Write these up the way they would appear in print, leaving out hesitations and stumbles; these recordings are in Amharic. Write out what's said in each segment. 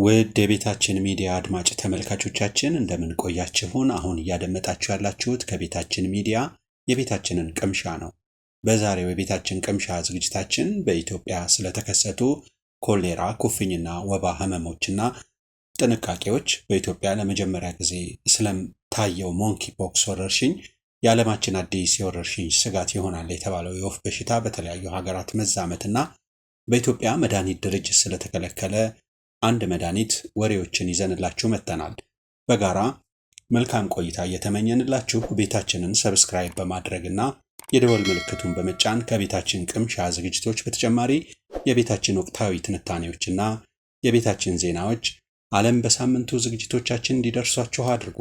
ውድ የቤታችን ሚዲያ አድማጭ ተመልካቾቻችን እንደምን ቆያችሁን? አሁን እያደመጣችሁ ያላችሁት ከቤታችን ሚዲያ የቤታችንን ቅምሻ ነው። በዛሬው የቤታችን ቅምሻ ዝግጅታችን በኢትዮጵያ ስለተከሰቱ ኮሌራ፣ ኩፍኝና ወባ ህመሞችና ጥንቃቄዎች፣ በኢትዮጵያ ለመጀመሪያ ጊዜ ስለታየው ሞንኪ ፖክስ ወረርሽኝ፣ የዓለማችን አዲስ የወረርሽኝ ስጋት ይሆናል የተባለው የወፍ በሽታ በተለያዩ ሀገራት መዛመትና በኢትዮጵያ መድኃኒት ድርጅት ስለተከለከለ አንድ መድኃኒት ወሬዎችን ይዘንላችሁ መጥተናል። በጋራ መልካም ቆይታ እየተመኘንላችሁ ቤታችንን ሰብስክራይብ በማድረግና የደወል ምልክቱን በመጫን ከቤታችን ቅምሻ ዝግጅቶች በተጨማሪ የቤታችን ወቅታዊ ትንታኔዎችና የቤታችን ዜናዎች ዓለም በሳምንቱ ዝግጅቶቻችን እንዲደርሷችሁ አድርጉ።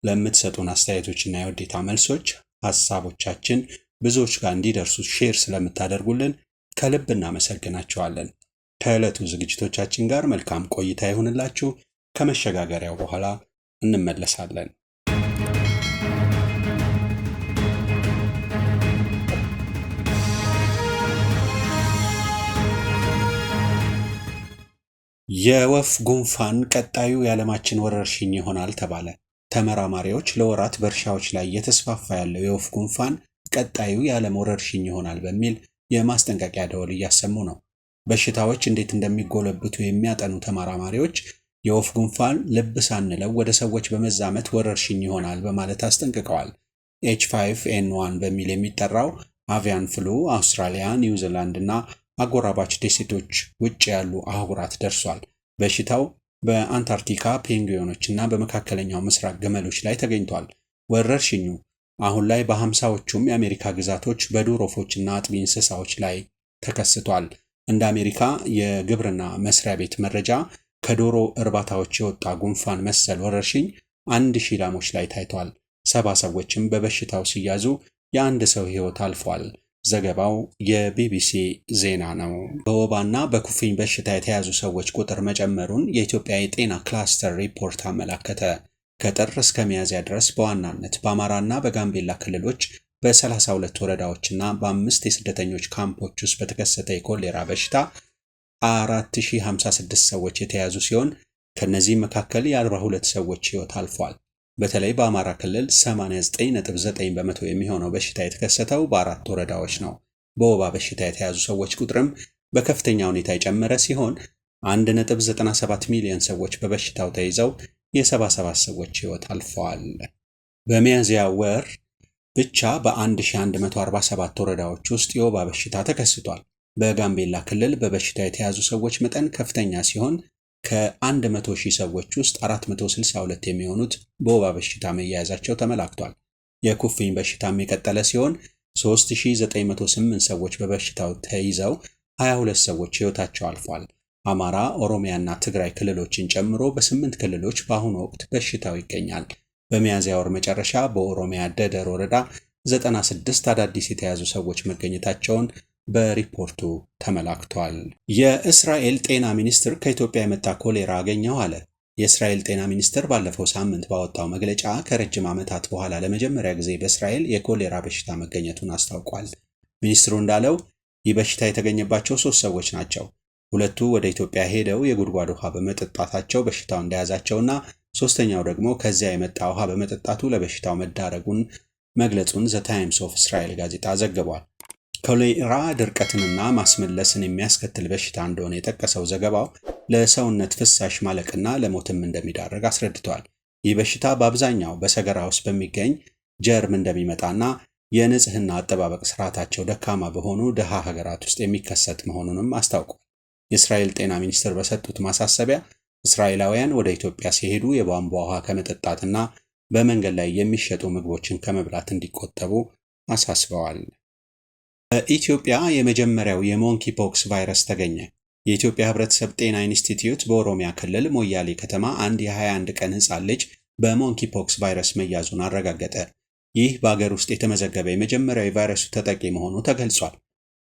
ለምትሰጡን አስተያየቶችና የውዴታ መልሶች ሐሳቦቻችን ብዙዎች ጋር እንዲደርሱ ሼር ስለምታደርጉልን ከልብ እናመሰግናችኋለን። ከዕለቱ ዝግጅቶቻችን ጋር መልካም ቆይታ ይሁንላችሁ። ከመሸጋገሪያው በኋላ እንመለሳለን። የወፍ ጉንፋን ቀጣዩ የዓለማችን ወረርሽኝ ይሆናል ተባለ። ተመራማሪዎች ለወራት በእርሻዎች ላይ እየተስፋፋ ያለው የወፍ ጉንፋን ቀጣዩ የዓለም ወረርሽኝ ይሆናል በሚል የማስጠንቀቂያ ደወል እያሰሙ ነው። በሽታዎች እንዴት እንደሚጎለብቱ የሚያጠኑ ተመራማሪዎች የወፍ ጉንፋን ልብ ሳንለው ወደ ሰዎች በመዛመት ወረርሽኝ ይሆናል በማለት አስጠንቅቀዋል። H5N1 በሚል የሚጠራው አቪያን ፍሉ አውስትራሊያ፣ ኒውዚላንድ እና አጎራባች ደሴቶች ውጭ ያሉ አህጉራት ደርሷል። በሽታው በአንታርክቲካ ፔንግዊኖች እና በመካከለኛው ምስራቅ ግመሎች ላይ ተገኝቷል። ወረርሽኙ አሁን ላይ በ50ዎቹም የአሜሪካ ግዛቶች በዱር ወፎችና አጥቢ እንስሳዎች ላይ ተከስቷል። እንደ አሜሪካ የግብርና መስሪያ ቤት መረጃ ከዶሮ እርባታዎች የወጣ ጉንፋን መሰል ወረርሽኝ 1000 ላሞች ላይ ታይቷል። 70 ሰዎችም በበሽታው ሲያዙ የአንድ ሰው ሕይወት አልፏል። ዘገባው የቢቢሲ ዜና ነው። በወባና በኩፍኝ በሽታ የተያዙ ሰዎች ቁጥር መጨመሩን የኢትዮጵያ የጤና ክላስተር ሪፖርት አመላከተ። ከጥር እስከ ሚያዝያ ድረስ በዋናነት በአማራና በጋምቤላ ክልሎች በ32 ወረዳዎችና በ5 የስደተኞች ካምፖች ውስጥ በተከሰተ የኮሌራ በሽታ 4056 ሰዎች የተያዙ ሲሆን ከነዚህ መካከል የ42 ሰዎች ሕይወት አልፏል። በተለይ በአማራ ክልል 89.9 በመቶ የሚሆነው በሽታ የተከሰተው በ4 ወረዳዎች ነው። በወባ በሽታ የተያዙ ሰዎች ቁጥርም በከፍተኛ ሁኔታ የጨመረ ሲሆን 1.97 ሚሊዮን ሰዎች በበሽታው ተይዘው የ77 ሰዎች ሕይወት አልፈዋል። በሚያዝያ ወር ብቻ በ1147 ወረዳዎች ውስጥ የወባ በሽታ ተከስቷል። በጋምቤላ ክልል በበሽታ የተያዙ ሰዎች መጠን ከፍተኛ ሲሆን ከ100,000 ሰዎች ውስጥ 462 የሚሆኑት በወባ በሽታ መያያዛቸው ተመላክቷል። የኩፍኝ በሽታም የቀጠለ ሲሆን 3908 ሰዎች በበሽታው ተይዘው 22 ሰዎች ሕይወታቸው አልፏል። አማራ፣ ኦሮሚያና ትግራይ ክልሎችን ጨምሮ በ8 ክልሎች በአሁኑ ወቅት በሽታው ይገኛል። በሚያዝያ ወር መጨረሻ በኦሮሚያ ደደር ወረዳ 96 አዳዲስ የተያዙ ሰዎች መገኘታቸውን በሪፖርቱ ተመላክቷል። የእስራኤል ጤና ሚኒስቴር ከኢትዮጵያ የመጣ ኮሌራ አገኘው አለ። የእስራኤል ጤና ሚኒስቴር ባለፈው ሳምንት ባወጣው መግለጫ ከረጅም ዓመታት በኋላ ለመጀመሪያ ጊዜ በእስራኤል የኮሌራ በሽታ መገኘቱን አስታውቋል። ሚኒስትሩ እንዳለው ይህ በሽታ የተገኘባቸው 3 ሰዎች ናቸው። ሁለቱ ወደ ኢትዮጵያ ሄደው የጉድጓድ ውሃ በመጠጣታቸው በሽታው እንደያዛቸውና ሶስተኛው ደግሞ ከዚያ የመጣ ውሃ በመጠጣቱ ለበሽታው መዳረጉን መግለጹን ዘ ታይምስ ኦፍ እስራኤል ጋዜጣ ዘግቧል። ኮሌራ ድርቀትንና ማስመለስን የሚያስከትል በሽታ እንደሆነ የጠቀሰው ዘገባው ለሰውነት ፍሳሽ ማለቅና ለሞትም እንደሚዳረግ አስረድቷል። ይህ በሽታ በአብዛኛው በሰገራ ውስጥ በሚገኝ ጀርም እንደሚመጣና የንጽህና አጠባበቅ ስርዓታቸው ደካማ በሆኑ ድሃ ሀገራት ውስጥ የሚከሰት መሆኑንም አስታውቋል። የእስራኤል ጤና ሚኒስቴር በሰጡት ማሳሰቢያ እስራኤላውያን ወደ ኢትዮጵያ ሲሄዱ የቧንቧ ውሃ ከመጠጣትና በመንገድ ላይ የሚሸጡ ምግቦችን ከመብላት እንዲቆጠቡ አሳስበዋል። በኢትዮጵያ የመጀመሪያው የሞንኪ ፖክስ ቫይረስ ተገኘ። የኢትዮጵያ ሕብረተሰብ ጤና ኢንስቲትዩት በኦሮሚያ ክልል ሞያሌ ከተማ አንድ የ21 ቀን ሕፃን ልጅ በሞንኪ ፖክስ ቫይረስ መያዙን አረጋገጠ። ይህ በአገር ውስጥ የተመዘገበ የመጀመሪያው የቫይረሱ ተጠቂ መሆኑ ተገልጿል።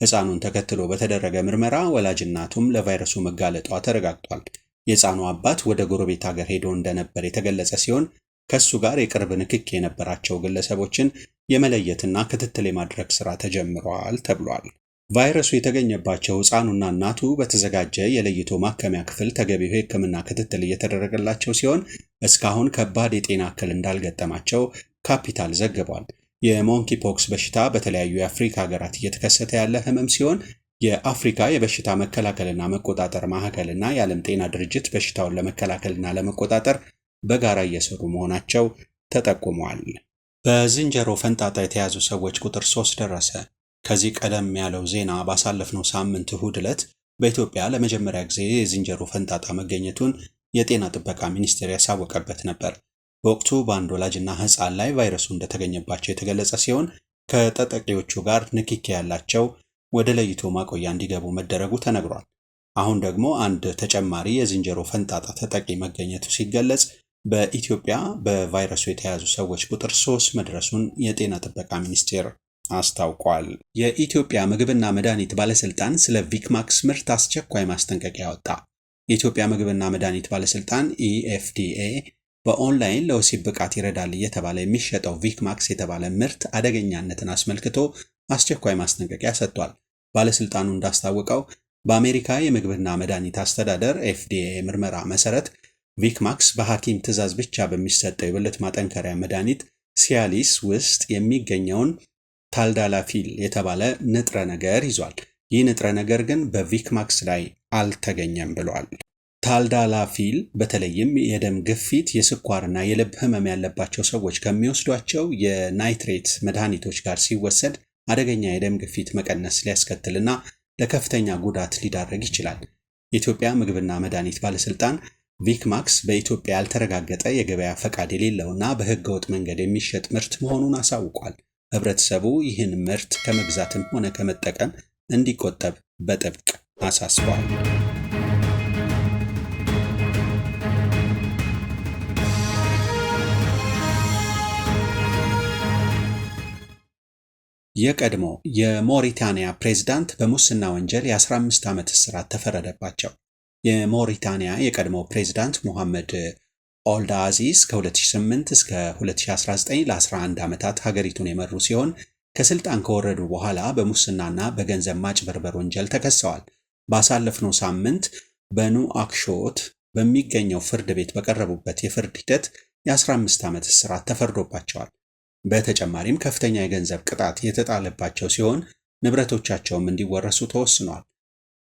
ሕፃኑን ተከትሎ በተደረገ ምርመራ ወላጅ እናቱም ለቫይረሱ መጋለጧ ተረጋግጧል። የሕፃኑ አባት ወደ ጎረቤት ሀገር ሄዶ እንደነበር የተገለጸ ሲሆን ከሱ ጋር የቅርብ ንክክ የነበራቸው ግለሰቦችን የመለየትና ክትትል የማድረግ ሥራ ተጀምሯል ተብሏል። ቫይረሱ የተገኘባቸው ሕፃኑና እናቱ በተዘጋጀ የለይቶ ማከሚያ ክፍል ተገቢው የሕክምና ክትትል እየተደረገላቸው ሲሆን እስካሁን ከባድ የጤና እክል እንዳልገጠማቸው ካፒታል ዘግቧል። የሞንኪ ፖክስ በሽታ በተለያዩ የአፍሪካ ሀገራት እየተከሰተ ያለ ህመም ሲሆን የአፍሪካ የበሽታ መከላከልና መቆጣጠር ማዕከልና የዓለም ጤና ድርጅት በሽታውን ለመከላከልና ለመቆጣጠር በጋራ እየሰሩ መሆናቸው ተጠቁሟል። በዝንጀሮ ፈንጣጣ የተያዙ ሰዎች ቁጥር 3 ደረሰ። ከዚህ ቀደም ያለው ዜና ባሳለፍነው ሳምንት እሁድ ዕለት በኢትዮጵያ ለመጀመሪያ ጊዜ የዝንጀሮ ፈንጣጣ መገኘቱን የጤና ጥበቃ ሚኒስቴር ያሳወቀበት ነበር። በወቅቱ በአንድ ወላጅና ሕፃን ላይ ቫይረሱ እንደተገኘባቸው የተገለጸ ሲሆን ከተጠቂዎቹ ጋር ንክኪ ያላቸው ወደ ለይቶ ማቆያ እንዲገቡ መደረጉ ተነግሯል። አሁን ደግሞ አንድ ተጨማሪ የዝንጀሮ ፈንጣጣ ተጠቂ መገኘቱ ሲገለጽ በኢትዮጵያ በቫይረሱ የተያዙ ሰዎች ቁጥር 3 መድረሱን የጤና ጥበቃ ሚኒስቴር አስታውቋል። የኢትዮጵያ ምግብና መድኃኒት ባለስልጣን ስለ ቪክማክስ ምርት አስቸኳይ ማስጠንቀቂያ ወጣ። የኢትዮጵያ ምግብና መድኃኒት ባለስልጣን ኢኤፍዲኤ በኦንላይን ለወሲብ ብቃት ይረዳል እየተባለ የሚሸጠው ቪክማክስ የተባለ ምርት አደገኛነትን አስመልክቶ አስቸኳይ ማስጠንቀቂያ ሰጥቷል። ባለስልጣኑ እንዳስታወቀው በአሜሪካ የምግብና መድኃኒት አስተዳደር ኤፍዲኤ ምርመራ መሰረት ቪክማክስ በሐኪም ትዕዛዝ ብቻ በሚሰጠው የብልት ማጠንከሪያ መድኃኒት ሲያሊስ ውስጥ የሚገኘውን ታልዳላፊል የተባለ ንጥረ ነገር ይዟል። ይህ ንጥረ ነገር ግን በቪክማክስ ላይ አልተገኘም ብሏል። ታልዳላፊል በተለይም የደም ግፊት፣ የስኳርና የልብ ህመም ያለባቸው ሰዎች ከሚወስዷቸው የናይትሬት መድኃኒቶች ጋር ሲወሰድ አደገኛ የደም ግፊት መቀነስ ሊያስከትልና ለከፍተኛ ጉዳት ሊዳረግ ይችላል። የኢትዮጵያ ምግብና መድኃኒት ባለስልጣን ቪክማክስ በኢትዮጵያ ያልተረጋገጠ የገበያ ፈቃድ የሌለውና በህገ ወጥ መንገድ የሚሸጥ ምርት መሆኑን አሳውቋል። ህብረተሰቡ ይህን ምርት ከመግዛትም ሆነ ከመጠቀም እንዲቆጠብ በጥብቅ አሳስቧል። የቀድሞ የሞሪታንያ ፕሬዝዳንት በሙስና ወንጀል የ15 ዓመት እስራት ተፈረደባቸው። የሞሪታንያ የቀድሞ ፕሬዝዳንት ሙሐመድ ኦልድ አዚዝ ከ2008 እስከ 2019 ለ11 ዓመታት ሀገሪቱን የመሩ ሲሆን ከስልጣን ከወረዱ በኋላ በሙስናና በገንዘብ ማጭበርበር ወንጀል ተከሰዋል። ባሳለፍነው ሳምንት በኑአክሾት በሚገኘው ፍርድ ቤት በቀረቡበት የፍርድ ሂደት የ15 ዓመት እስራት ተፈርዶባቸዋል። በተጨማሪም ከፍተኛ የገንዘብ ቅጣት የተጣለባቸው ሲሆን ንብረቶቻቸውም እንዲወረሱ ተወስኗል።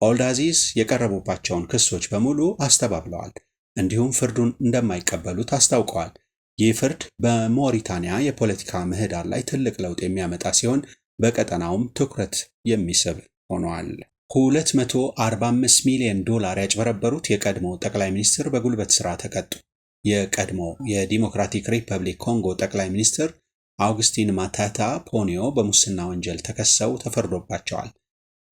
ኦልድ አዚዝ የቀረቡባቸውን ክሶች በሙሉ አስተባብለዋል። እንዲሁም ፍርዱን እንደማይቀበሉት አስታውቀዋል። ይህ ፍርድ በሞሪታንያ የፖለቲካ ምህዳር ላይ ትልቅ ለውጥ የሚያመጣ ሲሆን በቀጠናውም ትኩረት የሚስብ ሆኗል። 245 ሚሊዮን ዶላር ያጭበረበሩት የቀድሞ ጠቅላይ ሚኒስትር በጉልበት ሥራ ተቀጡ። የቀድሞ የዲሞክራቲክ ሪፐብሊክ ኮንጎ ጠቅላይ ሚኒስትር አውግስቲን ማታታ ፖኒዮ በሙስና ወንጀል ተከሰው ተፈርዶባቸዋል።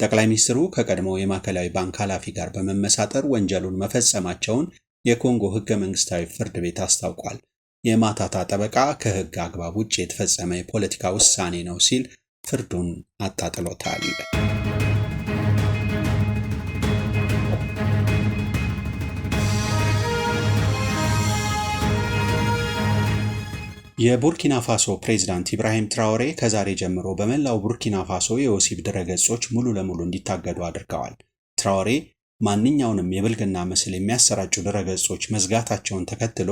ጠቅላይ ሚኒስትሩ ከቀድሞ የማዕከላዊ ባንክ ኃላፊ ጋር በመመሳጠር ወንጀሉን መፈጸማቸውን የኮንጎ ሕገ መንግስታዊ ፍርድ ቤት አስታውቋል። የማታታ ጠበቃ ከሕግ አግባብ ውጭ የተፈጸመ የፖለቲካ ውሳኔ ነው ሲል ፍርዱን አጣጥሎታል። የቡርኪና ፋሶ ፕሬዝዳንት ኢብራሂም ትራኦሬ ከዛሬ ጀምሮ በመላው ቡርኪና ፋሶ የወሲብ ድረገጾች ሙሉ ለሙሉ እንዲታገዱ አድርገዋል። ትራኦሬ ማንኛውንም የብልግና ምስል የሚያሰራጩ ድረገጾች መዝጋታቸውን ተከትሎ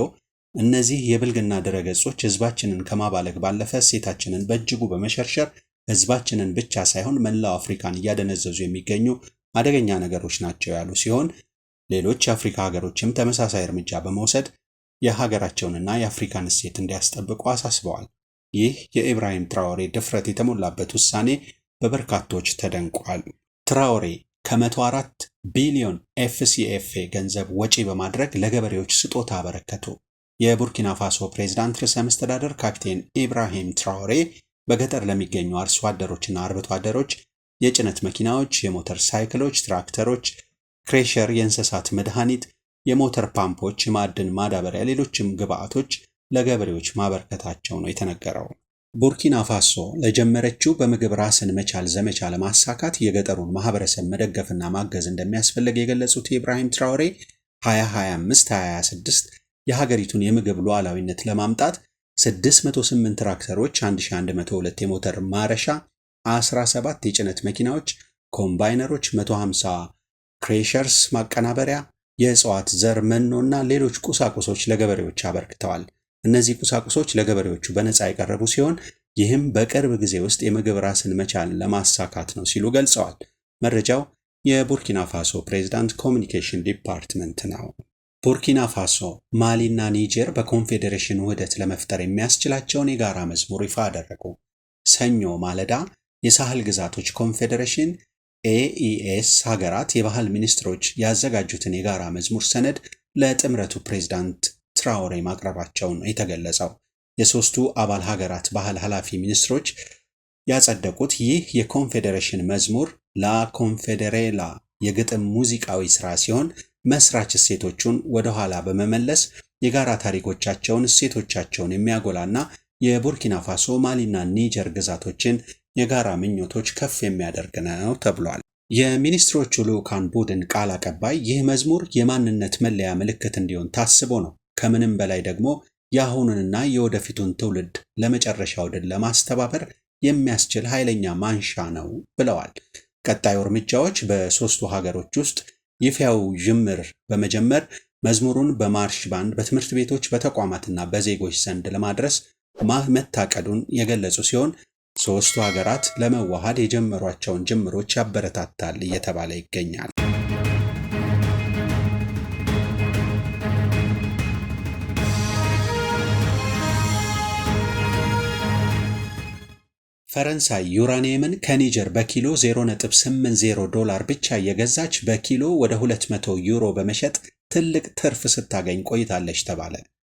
እነዚህ የብልግና ድረገጾች ህዝባችንን ከማባለግ ባለፈ እሴታችንን በእጅጉ በመሸርሸር ህዝባችንን ብቻ ሳይሆን መላው አፍሪካን እያደነዘዙ የሚገኙ አደገኛ ነገሮች ናቸው ያሉ ሲሆን ሌሎች የአፍሪካ ሀገሮችም ተመሳሳይ እርምጃ በመውሰድ የሀገራቸውንና የአፍሪካን እሴት እንዲያስጠብቁ አሳስበዋል። ይህ የኢብራሂም ትራኦሬ ድፍረት የተሞላበት ውሳኔ በበርካቶች ተደንቋል። ትራኦሬ ከ104 ቢሊዮን ኤፍሲኤፍኤ ገንዘብ ወጪ በማድረግ ለገበሬዎች ስጦታ አበረከቱ። የቡርኪና ፋሶ ፕሬዝዳንት ርዕሰ መስተዳደር ካፕቴን ኢብራሂም ትራኦሬ በገጠር ለሚገኙ አርሶ አደሮችና አርብቶ አደሮች የጭነት መኪናዎች፣ የሞተር ሳይክሎች፣ ትራክተሮች፣ ክሬሸር፣ የእንስሳት መድኃኒት፣ የሞተር ፓምፖች፣ የማዕድን ማዳበሪያ፣ ሌሎችም ግብአቶች ለገበሬዎች ማበርከታቸው ነው የተነገረው። ቡርኪና ፋሶ ለጀመረችው በምግብ ራስን መቻል ዘመቻ ለማሳካት የገጠሩን ማህበረሰብ መደገፍና ማገዝ እንደሚያስፈልግ የገለጹት ኢብራሂም ትራኦሬ 2025-2026 የሀገሪቱን የምግብ ሉዓላዊነት ለማምጣት 608 ትራክተሮች፣ 1102 የሞተር ማረሻ፣ 17 የጭነት መኪናዎች፣ ኮምባይነሮች፣ 150 ክሬሸርስ ማቀናበሪያ፣ የእጽዋት ዘር መኖና ሌሎች ቁሳቁሶች ለገበሬዎች አበርክተዋል። እነዚህ ቁሳቁሶች ለገበሬዎቹ በነፃ የቀረቡ ሲሆን ይህም በቅርብ ጊዜ ውስጥ የምግብ ራስን መቻል ለማሳካት ነው ሲሉ ገልጸዋል። መረጃው የቡርኪና ፋሶ ፕሬዝዳንት ኮሚኒኬሽን ዲፓርትመንት ነው። ቡርኪና ፋሶ፣ ማሊና ኒጀር በኮንፌዴሬሽን ውህደት ለመፍጠር የሚያስችላቸውን የጋራ መዝሙር ይፋ አደረጉ። ሰኞ ማለዳ የሳህል ግዛቶች ኮንፌዴሬሽን ኤኢኤስ ሀገራት የባህል ሚኒስትሮች ያዘጋጁትን የጋራ መዝሙር ሰነድ ለጥምረቱ ፕሬዝዳንት ትራኦሬ ማቅረባቸውን ነው የተገለጸው። የሶስቱ አባል ሀገራት ባህል ኃላፊ ሚኒስትሮች ያጸደቁት ይህ የኮንፌዴሬሽን መዝሙር ላ ኮንፌዴሬላ የግጥም ሙዚቃዊ ሥራ ሲሆን መስራች እሴቶቹን ወደ ኋላ በመመለስ የጋራ ታሪኮቻቸውን፣ እሴቶቻቸውን የሚያጎላና የቡርኪና ፋሶ፣ ማሊና ኒጀር ግዛቶችን የጋራ ምኞቶች ከፍ የሚያደርግ ነው ተብሏል። የሚኒስትሮቹ ልዑካን ቡድን ቃል አቀባይ ይህ መዝሙር የማንነት መለያ ምልክት እንዲሆን ታስቦ ነው፣ ከምንም በላይ ደግሞ የአሁኑንና የወደፊቱን ትውልድ ለመጨረሻው ድል ለማስተባበር የሚያስችል ኃይለኛ ማንሻ ነው ብለዋል። ቀጣዩ እርምጃዎች በሶስቱ ሀገሮች ውስጥ ይፋው ጅምር በመጀመር መዝሙሩን በማርሽ ባንድ በትምህርት ቤቶች፣ በተቋማትና በዜጎች ዘንድ ለማድረስ መታቀዱን የገለጹ ሲሆን ሶስቱ ሀገራት ለመዋሃድ የጀመሯቸውን ጅምሮች ያበረታታል እየተባለ ይገኛል። ፈረንሳይ ዩራኒየምን ከኒጀር በኪሎ $0.80 ብቻ እየገዛች በኪሎ ወደ 200 ዩሮ በመሸጥ ትልቅ ትርፍ ስታገኝ ቆይታለች ተባለ።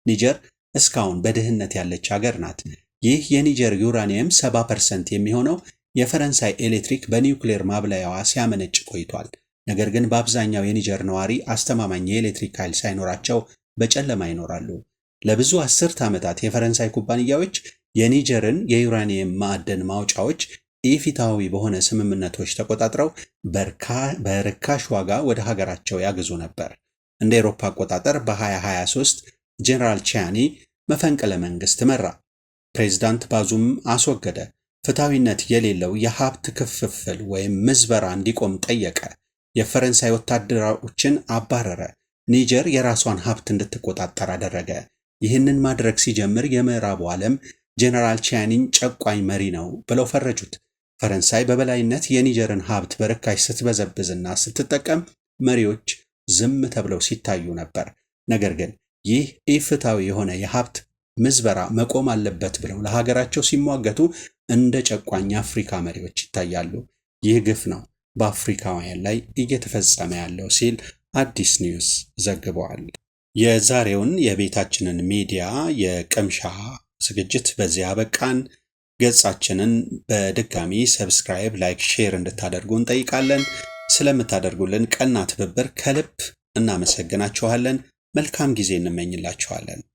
ኒጀር እስካሁን በድህነት ያለች ሀገር ናት። ይህ የኒጀር ዩራኒየም 70% የሚሆነው የፈረንሳይ ኤሌክትሪክ በኒውክሌር ማብለያዋ ሲያመነጭ ቆይቷል። ነገር ግን በአብዛኛው የኒጀር ነዋሪ አስተማማኝ የኤሌክትሪክ ኃይል ሳይኖራቸው በጨለማ ይኖራሉ። ለብዙ አስርት ዓመታት የፈረንሳይ ኩባንያዎች የኒጀርን የዩራኒየም ማዕድን ማውጫዎች ኢፍትሐዊ በሆነ ስምምነቶች ተቆጣጥረው በርካሽ ዋጋ ወደ ሀገራቸው ያግዙ ነበር። እንደ አውሮፓ አቆጣጠር በ2023 ጄኔራል ቻኒ መፈንቅለ መንግስት መራ። ፕሬዝዳንት ባዙም አስወገደ። ፍትሐዊነት የሌለው የሀብት ክፍፍል ወይም ምዝበራ እንዲቆም ጠየቀ። የፈረንሳይ ወታደሮችን አባረረ። ኒጀር የራሷን ሀብት እንድትቆጣጠር አደረገ። ይህንን ማድረግ ሲጀምር የምዕራቡ ዓለም ጄኔራል ቻኒን ጨቋኝ መሪ ነው ብለው ፈረጁት። ፈረንሳይ በበላይነት የኒጀርን ሀብት በርካሽ ስትበዘብዝና ስትጠቀም መሪዎች ዝም ተብለው ሲታዩ ነበር። ነገር ግን ይህ ኢፍትሐዊ የሆነ የሀብት ምዝበራ መቆም አለበት ብለው ለሀገራቸው ሲሟገቱ እንደ ጨቋኝ አፍሪካ መሪዎች ይታያሉ። ይህ ግፍ ነው በአፍሪካውያን ላይ እየተፈጸመ ያለው ሲል አዲስ ኒውስ ዘግበዋል። የዛሬውን የቤታችንን ሚዲያ የቅምሻ ዝግጅት በዚህ አበቃን። ገጻችንን በድጋሚ ሰብስክራይብ፣ ላይክ፣ ሼር እንድታደርጉ እንጠይቃለን። ስለምታደርጉልን ቀና ትብብር ከልብ እናመሰግናችኋለን። መልካም ጊዜ እንመኝላችኋለን።